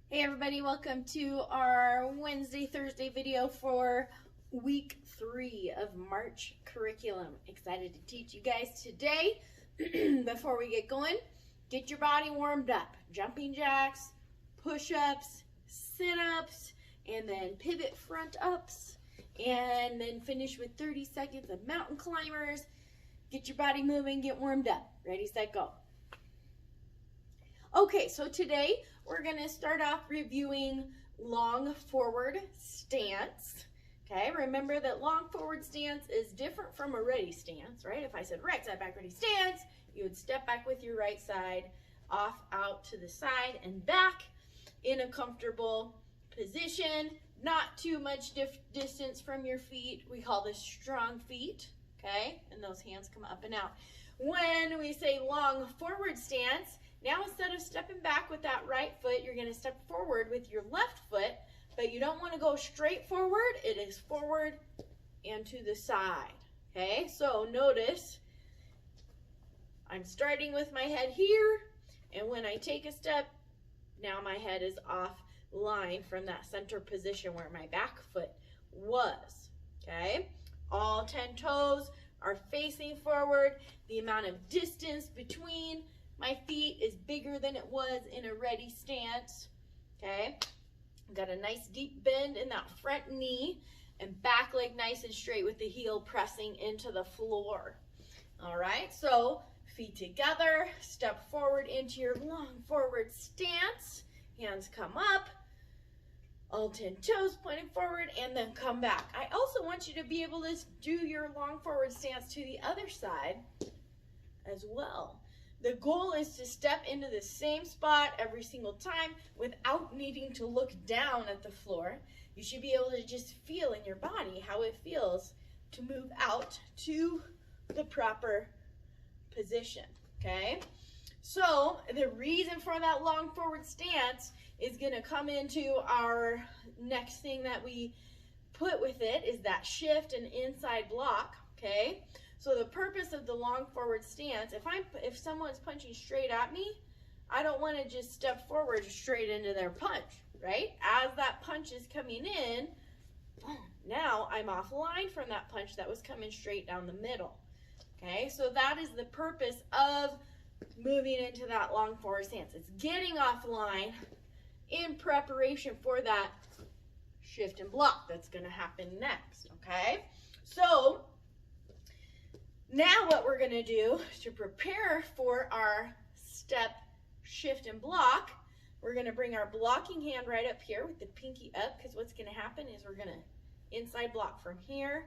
Hey everybody, welcome to our Thursday video for week 3 of March curriculum. Excited to teach you guys today. Before we get going, get your body warmed up. Jumping jacks, push-ups, sit-ups, and then pivot front ups, and then finish with 30 seconds of mountain climbers. Get your body moving, get warmed up. Ready, set, go. Okay, so today we're going to start off reviewing long forward stance. Okay, remember that long forward stance is different from a ready stance, right? If I said right side back ready stance, you would step back with your right side off out to the side and back in a comfortable position, not too much distance from your feet. We call this strong feet, okay? And those hands come up and out. When we say long forward stance, now instead of stepping back with that right foot, you're going to step forward with your left foot, but you don't want to go straight forward. It is forward and to the side. Okay, so notice I'm starting with my head here, and when I take a step, now my head is off line from that center position where my back foot was. Okay, all 10 toes are facing forward. The amount of distance between my feet is bigger than it was in a ready stance. Okay, got a nice deep bend in that front knee, and back leg nice and straight with the heel pressing into the floor. All right, so feet together, step forward into your long forward stance. Hands come up, all 10 toes pointing forward, and then come back. I also want you to be able to do your long forward stance to the other side as well. The goal is to step into the same spot every single time without needing to look down at the floor. You should be able to just feel in your body how it feels to move out to the proper position, okay? So the reason for that long forward stance is going to come into our next thing that we put with it is that shift and inside block, okay? So the purpose of the long forward stance, if someone's punching straight at me, I don't want to just step forward straight into their punch, right? As that punch is coming in, now I'm offline from that punch that was coming straight down the middle. Okay, so that is the purpose of moving into that long forward stance. It's getting offline in preparation for that shift and block that's going to happen next, okay? So now what we're going to do to prepare for our step, shift, and block, we're going to bring our blocking hand right up here with the pinky up, because what's going to happen is we're going to inside block from here,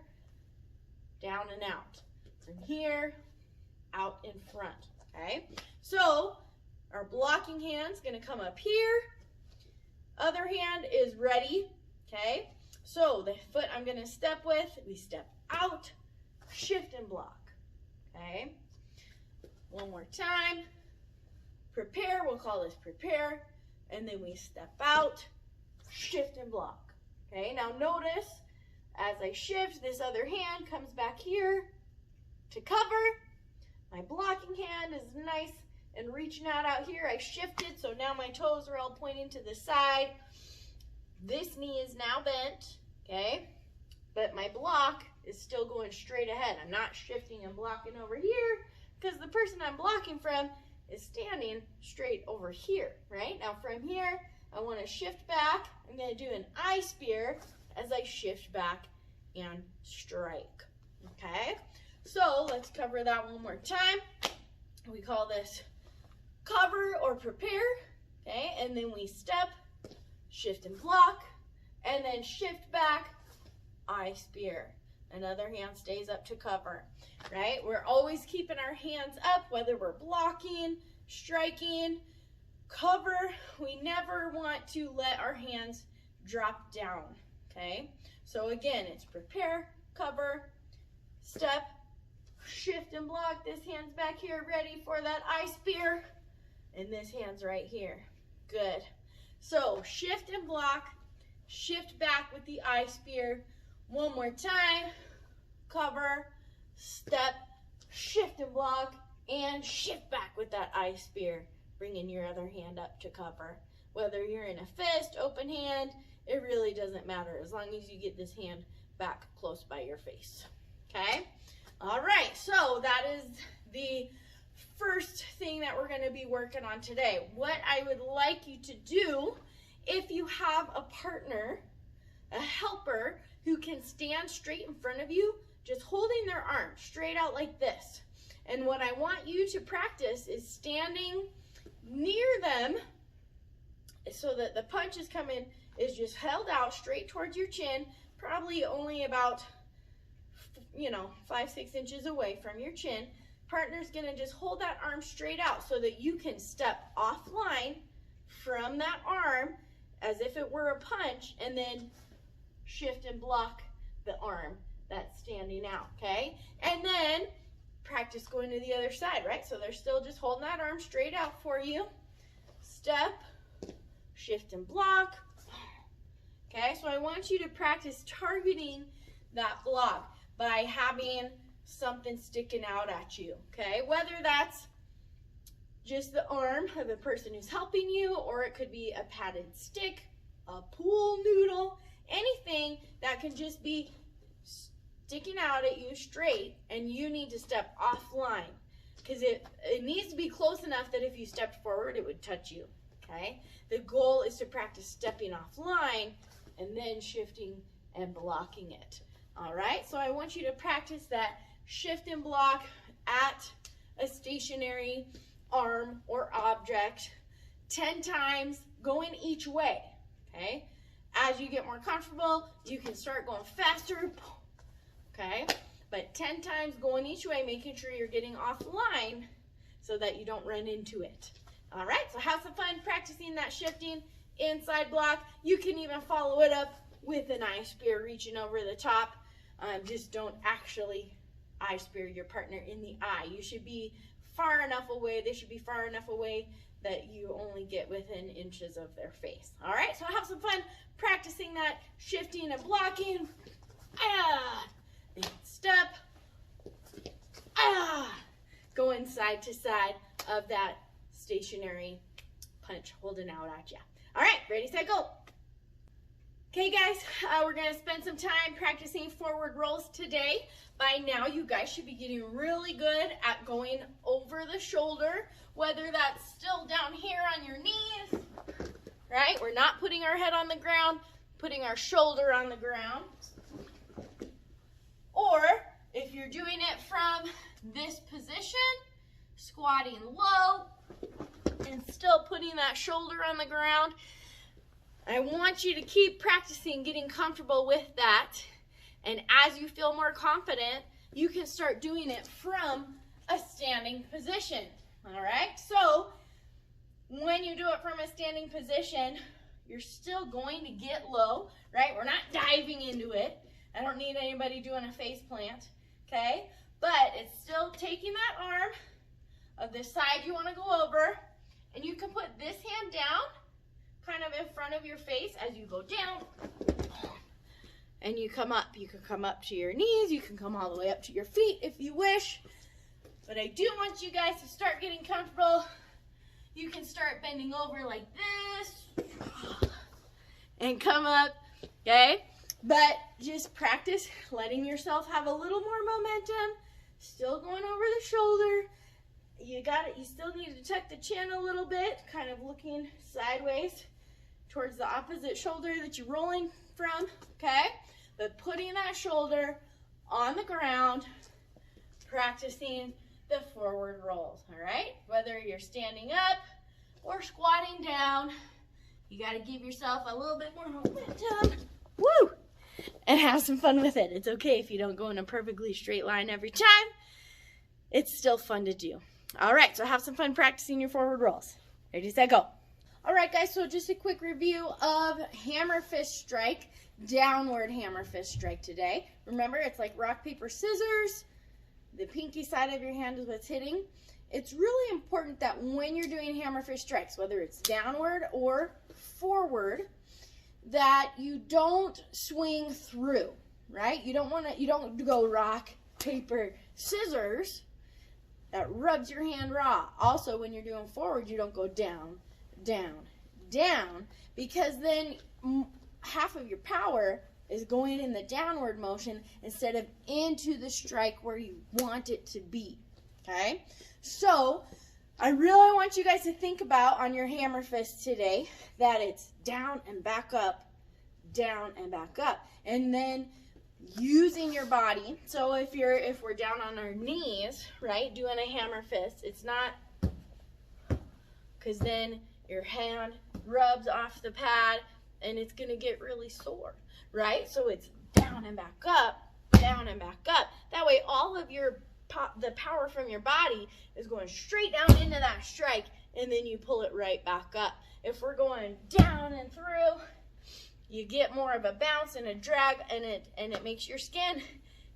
down and out. From here, out in front, okay? So our blocking hand's going to come up here. Other hand is ready, okay? So the foot I'm going to step with, we step out, shift, and block. Okay, one more time, prepare, we'll call this prepare, and then we step out, shift and block. Okay, now notice as I shift, this other hand comes back here to cover. My blocking hand is nice and reaching out here. I shifted, so now my toes are all pointing to the side. This knee is now bent, okay, but my block is still going straight ahead. I'm not shifting and blocking over here because the person I'm blocking from is standing straight over here, right? Now from here, I want to shift back. I'm going to do an I spear as I shift back and strike, okay? So let's cover that one more time. We call this cover or prepare, okay? And then we step, shift and block, and then shift back, I spear. Another hand stays up to cover, right? We're always keeping our hands up, whether we're blocking, striking, cover. We never want to let our hands drop down, okay? So again, it's prepare, cover, step, shift and block. This hand's back here ready for that I spear, and this hand's right here. Good. So shift and block, shift back with the I spear. One more time, cover, step, shift and block, and shift back with that I spear, bringing your other hand up to cover. whether you're in a fist, open hand, it really doesn't matter as long as you get this hand back close by your face. Okay? All right, so that is the first thing that we're going to be working on today. What I would like you to do, if you have a partner, a helper, who can stand straight in front of you, just holding their arm straight out like this. And what I want you to practice is standing near them so that the punch is coming, is just held out straight towards your chin, probably only about, 5-6 inches away from your chin. Partner's gonna just hold that arm straight out so that you can step offline from that arm as if it were a punch, and then shift and block the arm that's standing out, okay? And then practice going to the other side, right? So they're still just holding that arm straight out for you. Step, shift and block. Okay, so I want you to practice targeting that block by having something sticking out at you, okay? Whether that's just the arm of the person who's helping you, or it could be a padded stick, a pool noodle, anything that can just be sticking out at you straight, and you need to step offline because it needs to be close enough that if you stepped forward, it would touch you, okay? The goal is to practice stepping offline and then shifting and blocking it, all right? So I want you to practice that shift and block at a stationary arm or object 10 times going each way, okay? As you get more comfortable, you can start going faster, okay? But 10 times going each way, making sure you're getting offline so that you don't run into it. All right, so have some fun practicing that shifting inside block. You can even follow it up with an eye spear reaching over the top. Just don't actually eye spear your partner in the eye. You should be far enough away, they should be far enough away that you only get within inches of their face. All right, so have some fun practicing that shifting and blocking. And step. Going side to side of that stationary punch holding out at you. All right, ready, set, go. Okay guys, we're gonna spend some time practicing forward rolls today. By now, you guys should be getting really good at going over the shoulder, whether that's still down here on your knees, right? We're not putting our head on the ground, putting our shoulder on the ground. Or if you're doing it from this position, squatting low and still putting that shoulder on the ground, I want you to keep practicing getting comfortable with that. And as you feel more confident, you can start doing it from a standing position. All right? So when you do it from a standing position, you're still going to get low, right? We're not diving into it. I don't need anybody doing a face plant, okay? But it's still taking that arm of the side you want to go over, and you can put this hand down kind of in front of your face as you go down. And you come up. You can come up to your knees. You can come all the way up to your feet if you wish. But I do want you guys to start getting comfortable. You can start bending over like this and come up, okay? But just practice letting yourself have a little more momentum. Still going over the shoulder. You got it. You still need to tuck the chin a little bit, kind of looking sideways towards the opposite shoulder that you're rolling from, okay? But putting that shoulder on the ground, practicing the forward rolls, all right? Whether you're standing up or squatting down, you got to give yourself a little bit more momentum. Woo! And have some fun with it. It's okay if you don't go in a perfectly straight line every time. It's still fun to do. All right, so have some fun practicing your forward rolls. Ready, set, go. All right, guys, so just a quick review of hammer fist strike, downward hammer fist strike today. Remember, it's like rock, paper, scissors. The pinky side of your hand is what's hitting. It's really important that when you're doing hammer fist strikes, whether it's downward or forward, that you don't swing through, right? You don't go rock, paper, scissors. That rubs your hand raw. Also, when you're doing forward, you don't go down, down, down, because then half of your power is going in the downward motion instead of into the strike where you want it to be, okay? So I really want you guys to think about on your hammer fist today that it's down and back up, down and back up, and then using your body. So if we're down on our knees, right, doing a hammer fist, it's not, because then your hand rubs off the pad and it's going to get really sore, right? So it's down and back up, down and back up. That way all of the power from your body is going straight down into that strike, and then you pull it right back up. If we're going down and through, you get more of a bounce and a drag, and it makes your skin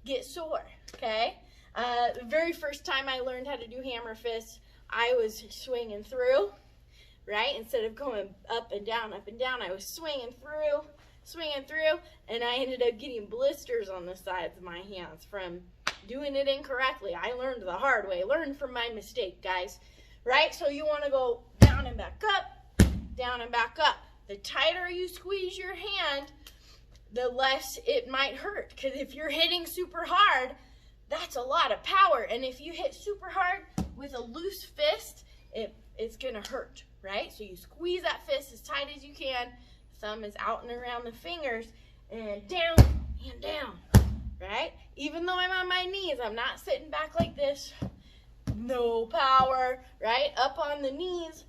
get sore, okay? The very first time I learned how to do hammer fists, I was swinging through, right? Instead of going up and down, I was swinging through, and I ended up getting blisters on the sides of my hands from doing it incorrectly. I learned the hard way. Learn from my mistake, guys, right? So you want to go down and back up, down and back up. The tighter you squeeze your hand, the less it might hurt, because if you're hitting super hard, that's a lot of power, and if you hit super hard with a loose fist, it's gonna hurt, right? So you squeeze that fist as tight as you can, thumb is out and around the fingers, and down, right? Even though I'm on my knees, I'm not sitting back like this, no power, right? Up on the knees,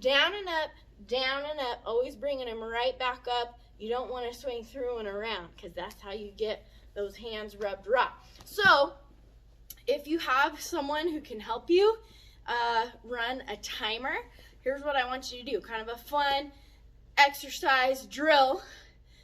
down and up, always bringing them right back up. You don't want to swing through and around, because that's how you get those hands rubbed raw. So if you have someone who can help you run a timer, here's what I want you to do. Kind of a fun exercise drill.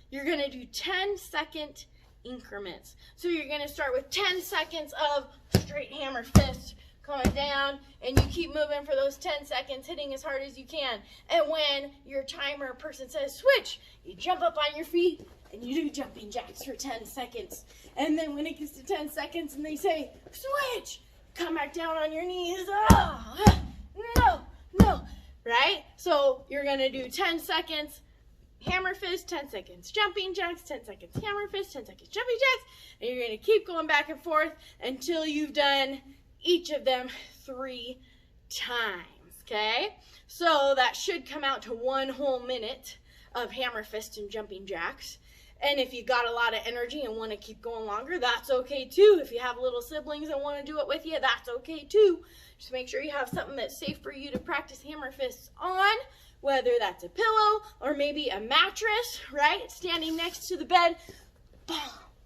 You're going to do 10-second increments. So you're going to start with 10 seconds of straight hammer fist coming down, and you keep moving for those 10 seconds, hitting as hard as you can. And when your timer person says switch, you jump up on your feet and you do jumping jacks for 10 seconds. And then when it gets to 10 seconds and they say switch, come back down on your knees. Oh, no, right? So you're going to do 10 seconds hammer fist, 10 seconds jumping jacks, 10 seconds hammer fist, 10 seconds jumping jacks, and you're going to keep going back and forth until you've done each of them 3 times, okay? So that should come out to 1 whole minute of hammer fist and jumping jacks. And if you got a lot of energy and want to keep going longer, that's okay too. If you have little siblings and want to do it with you, that's okay too. Just make sure you have something that's safe for you to practice hammer fists on, whether that's a pillow or maybe a mattress, right? Standing next to the bed, boom,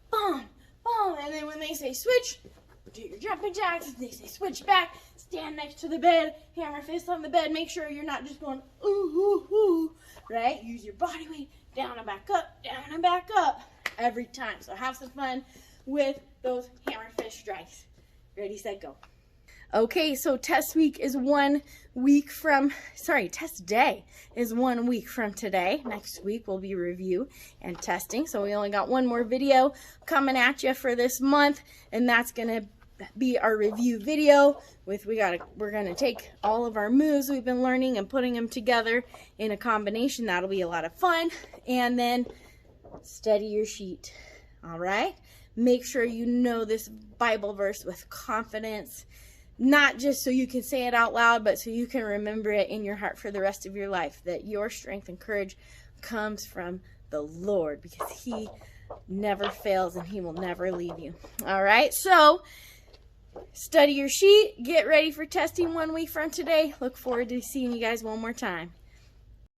boom, boom. And then when they say switch, do your jumping jacks. If they say switch back, stand next to the bed, hammer fist on the bed. Make sure you're not just going ooh, ooh, ooh, right? Use your body weight, down and back up every time. So have some fun with those hammer fist strikes. Ready, set, go. Okay, so test day is 1 week from today. Next week will be review and testing. So we only got 1 more video coming at you for this month, and that's gonna be our review video. We're gonna take all of our moves we've been learning and putting them together in a combination. That'll be a lot of fun. And then study your sheet. All right, make sure you know this Bible verse with confidence. Not just so you can say it out loud, but so you can remember it in your heart for the rest of your life, that your strength and courage comes from the Lord, because He never fails and He will never leave you. All right, so study your sheet. Get ready for testing 1 week from today. Look forward to seeing you guys one more time.